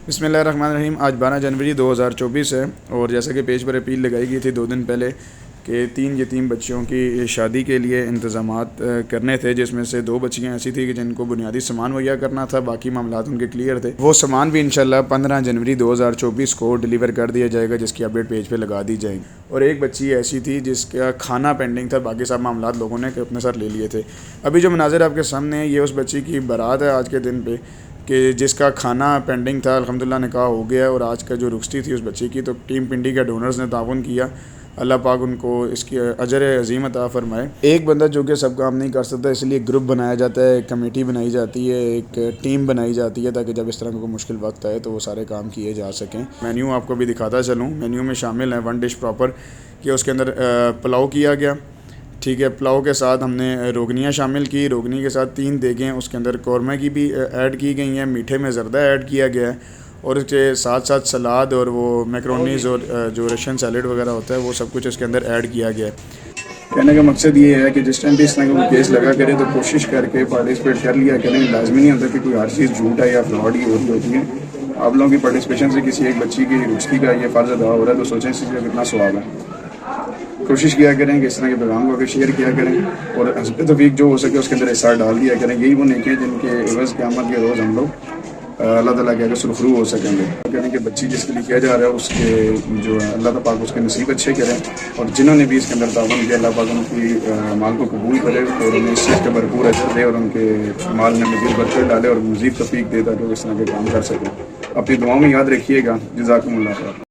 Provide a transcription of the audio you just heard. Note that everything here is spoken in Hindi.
बिस्मिल्लाहिर्रहमानिर्रहीम। आज 12 जनवरी 2024 है और जैसा कि पेज पर अपील लगाई गई थी 2 दिन पहले कि 3 यतीम बच्चियों की शादी के लिए इंतज़ामात करने थे, जिसमें से 2 बच्चियाँ ऐसी थी कि जिनको बुनियादी सामान मुहैया करना था, बाकी मामलात उनके क्लियर थे। वो सामान भी इंशाल्लाह 15 जनवरी 2024 को डिलीवर कर दिया जाएगा, जिसकी अपडेट पेज पे लगा दी जाएगी। और एक बच्ची ऐसी थी जिसका खाना पेंडिंग था, बाकी सब मामलात लोगों ने अपने साथ ले लिए थे। अभी जो मनाज़िर आपके सामने है, ये उस बच्ची की बारात है आज के दिन पे कि जिसका खाना पेंडिंग था। अल्हम्दुलिल्लाह निकाह हो गया और आज का जो रुखसती थी उस बच्चे की, तो टीम पिंडी के डोनर्स ने ताउन किया। अल्लाह पाक उनको इसकी अजर अज़ीम अता फ़रमाए। एक बंदा जो कि सब काम नहीं कर सकता, इसलिए ग्रुप बनाया जाता है, एक कमेटी बनाई जाती है, एक टीम बनाई जाती है, ताकि जब इस तरह का कोई मुश्किल वक्त आए तो वो सारे काम किए जा सकें। मेन्यू आपको भी दिखाता चलूँ। मेन्यू में शामिल है 1 डिश प्रॉपर कि उसके अंदर पुलाव किया गया, ठीक है। पुलाव के साथ हमने रोगनियाँ शामिल की, रोगनी के साथ 3 देगें उसके अंदर कौरमा की भी ऐड की गई हैं, मीठे में ज़र्दा ऐड किया गया है और उसके साथ साथ सलाद और वो मैक्रोनीज़ और जो रशियन सैलड वगैरह होता है वो सब कुछ उसके अंदर ऐड किया गया है। कहने का मकसद ये है कि जिस टाइम भी इस तरह का केस लगा करे तो कोशिश करके पार्टिसिपेट कर लिया करें। लाजमी नहीं होता कि कोई हर चीज़ झूठ है या फ्रॉड ही होती है। आप लोगों की पार्टिसिपेशन से किसी एक बच्ची की रुचि का ये फ़र्ज़ अदा हो रहा है, तो सोचें इससे कितना सवाब है। कोशिश किया करें कि इस तरह के पैगाम को आगे शेयर किया करें और हस्बे तौफीक जो हो सके उसके अंदर हिस्सा डाल दिया करें। यही वो नेकियां जिनके एवज़ क़यामत के रोज़ हम लोग अल्लाह ताला के आगे सुरखरू हो सकेंगे। करें कि बच्ची जिसके लिए किया जा रहा है उसके जो है अल्लाह पाक उसके नसीब अच्छे करें और जिन्होंने भी इसके अंदर ताउन किया अल्लाह पाक उनकी माल को कबूल करे और उन्हें इस चीज़ का भरपूर अजर दे और उनके माल में मज़ीद बरकत डाले और मज़ीद तौफीक दे ताकि वो इस तरह के काम कर सकें। अपनी दुआओं में याद रखिएगा। जज़ाकुमुल्लाह खैर।